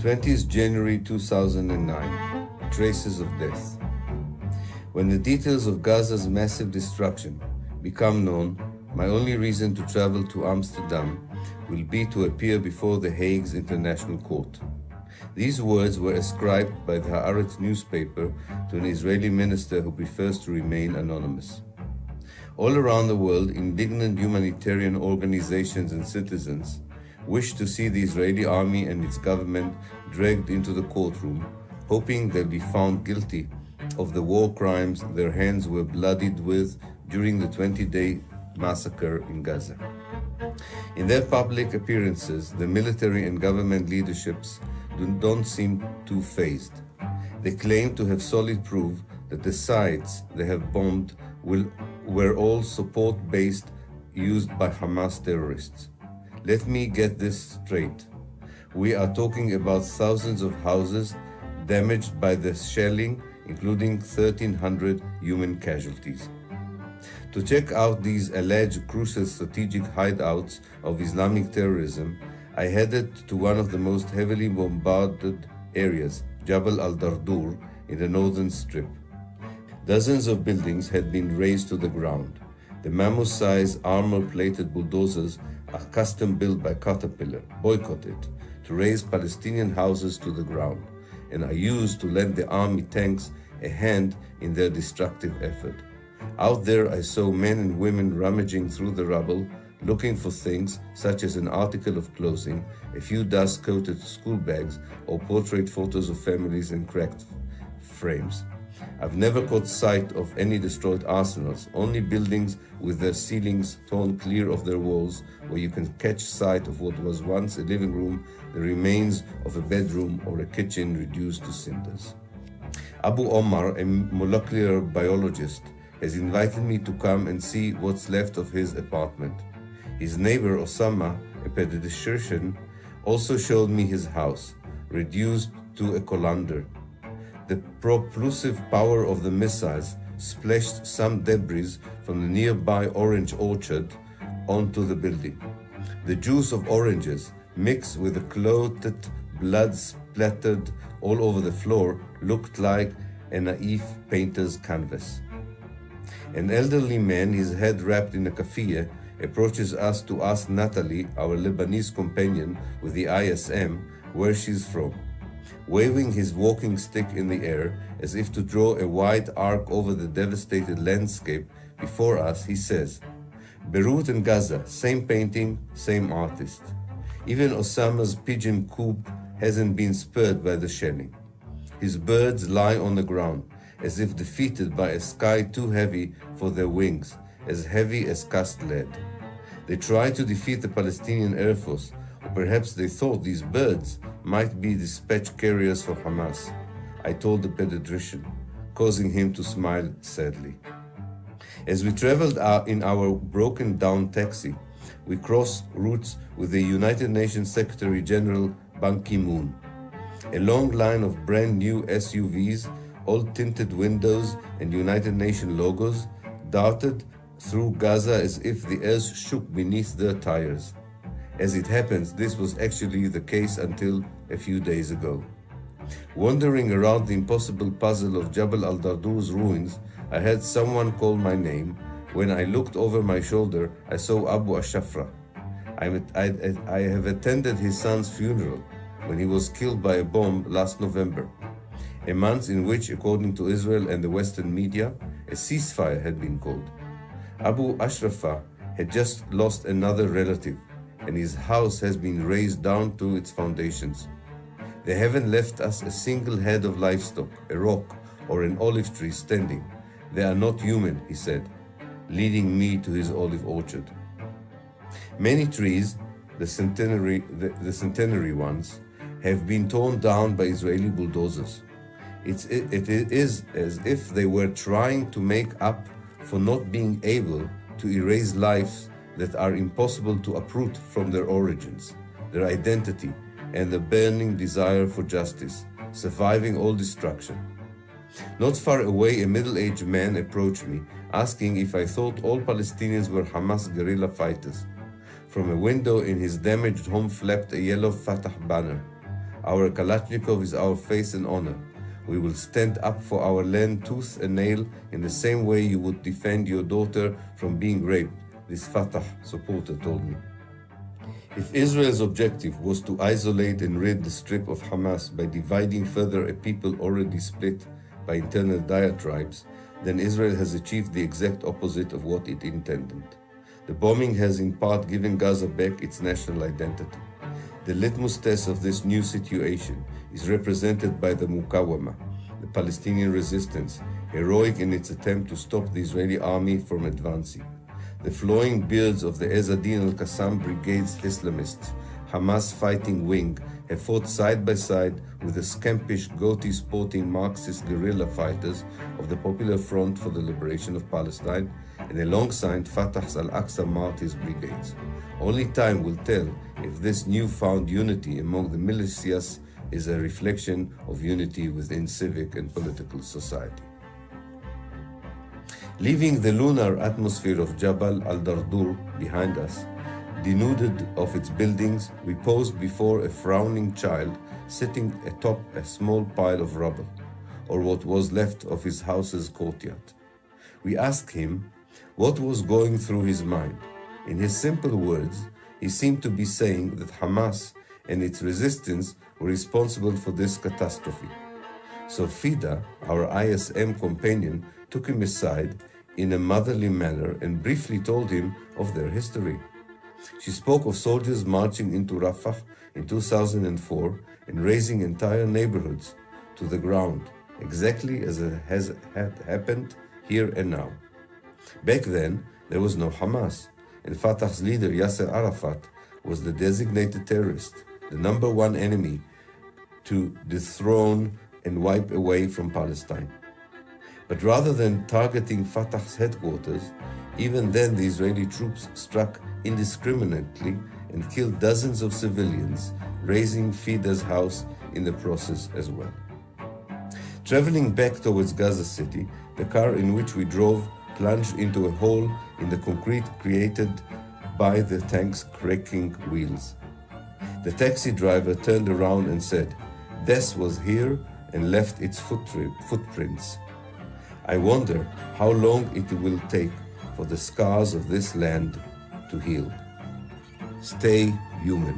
20th January 2009. Traces of death. When the details of Gaza's massive destruction become known, my only reason to travel to Amsterdam will be to appear before the Hague's International Court. These words were ascribed by the Haaretz newspaper to an Israeli minister who prefers to remain anonymous. All around the world, indignant humanitarian organizations and citizens wish to see the Israeli army and its government dragged into the courtroom, hoping they'll be found guilty of the war crimes their hands were bloodied with during the 20-day massacre in Gaza. In their public appearances, the military and government leaderships don't seem too fazed. They claim to have solid proof that the sites they have bombed were all support-based used by Hamas terrorists. Let me get this straight. We are talking about thousands of houses damaged by the shelling, including 1,300 human casualties. To check out these alleged crucial strategic hideouts of Islamic terrorism, I headed to one of the most heavily bombarded areas, Jabal al-Dardur, in the northern strip. Dozens of buildings had been razed to the ground. The mammoth-sized armor-plated bulldozers are custom-built by Caterpillar, boycotted, to raze Palestinian houses to the ground, and are used to lend the army tanks a hand in their destructive effort. Out there, I saw men and women rummaging through the rubble, looking for things such as an article of clothing, a few dust-coated school bags, or portrait photos of families in cracked frames. I've never caught sight of any destroyed arsenals, only buildings with their ceilings torn clear of their walls, where you can catch sight of what was once a living room, the remains of a bedroom or a kitchen reduced to cinders. Abu Omar, a molecular biologist, has invited me to come and see what's left of his apartment. His neighbor Osama, a pediatrician, also showed me his house, reduced to a colander. The propulsive power of the missiles splashed some debris from the nearby orange orchard onto the building. The juice of oranges, mixed with the clotted blood splattered all over the floor, looked like a naive painter's canvas. An elderly man, his head wrapped in a kafiyeh, approaches us to ask Natalie, our Lebanese companion with the ISM, where she's from. Waving his walking stick in the air as if to draw a wide arc over the devastated landscape before us, he says, "Beirut and Gaza, same painting, same artist. Even Osama's pigeon coop hasn't been spurred by the shelling. His birds lie on the ground, as if defeated by a sky too heavy for their wings, as heavy as cast lead. They tried to defeat the Palestinian Air Force, or perhaps they thought these birds might be dispatch carriers for Hamas," I told the pediatrician, causing him to smile sadly. As we traveled in our broken-down taxi, we crossed routes with the United Nations Secretary General Ban Ki-moon. A long line of brand-new SUVs, all tinted windows and United Nations logos, darted through Gaza as if the earth shook beneath their tires. As it happens, this was actually the case until a few days ago. Wandering around the impossible puzzle of Jabal al-Dardur's ruins, I heard someone call my name. When I looked over my shoulder, I saw Abu Ashafra. I have attended his son's funeral when he was killed by a bomb last November, a month in which, according to Israel and the Western media, a ceasefire had been called. Abu Ashrafa had just lost another relative, and his house has been razed down to its foundations. They haven't left us a single head of livestock, a rock, or an olive tree standing. They are not human, he said, leading me to his olive orchard. Many trees, the centenary ones, have been torn down by Israeli bulldozers. It is as if they were trying to make up for not being able to erase lives that are impossible to uproot from their origins, their identity, and the burning desire for justice, surviving all destruction. Not far away, a middle-aged man approached me, asking if I thought all Palestinians were Hamas guerrilla fighters. From a window in his damaged home flapped a yellow Fatah banner. Our Kalashnikov is our faith and honor. We will stand up for our land tooth and nail in the same way you would defend your daughter from being raped, this Fatah supporter told me. If Israel's objective was to isolate and rid the Strip of Hamas by dividing further a people already split by internal diatribes, then Israel has achieved the exact opposite of what it intended. The bombing has in part given Gaza back its national identity. The litmus test of this new situation is represented by the Mukawama, the Palestinian resistance, heroic in its attempt to stop the Israeli army from advancing. The flowing beards of the Ezzadin al-Qassam Brigade's Islamists, Hamas fighting wing, have fought side by side with the scampish, goatee-sporting Marxist guerrilla fighters of the Popular Front for the Liberation of Palestine, and alongside Fatah's Al-Aqsa Martyrs brigades. Only time will tell if this newfound unity among the militias is a reflection of unity within civic and political society. Leaving the lunar atmosphere of Jabal al-Dardur behind us, denuded of its buildings, we posed before a frowning child sitting atop a small pile of rubble, or what was left of his house's courtyard. We asked him what was going through his mind. In his simple words, he seemed to be saying that Hamas and its resistance were responsible for this catastrophe. So Fida, our ISM companion, took him aside in a motherly manner and briefly told him of their history. She spoke of soldiers marching into Rafah in 2004 and razing entire neighborhoods to the ground, exactly as it had happened here and now. Back then, there was no Hamas, and Fatah's leader Yasser Arafat was the designated terrorist, the number one enemy to dethrone and wipe away from Palestine. But rather than targeting Fatah's headquarters, even then the Israeli troops struck indiscriminately and killed dozens of civilians, razing Fida's house in the process as well. Traveling back towards Gaza City, the car in which we drove plunged into a hole in the concrete created by the tank's cracking wheels. The taxi driver turned around and said, "Death was here and left its footprints. I wonder how long it will take for the scars of this land to heal." Stay human.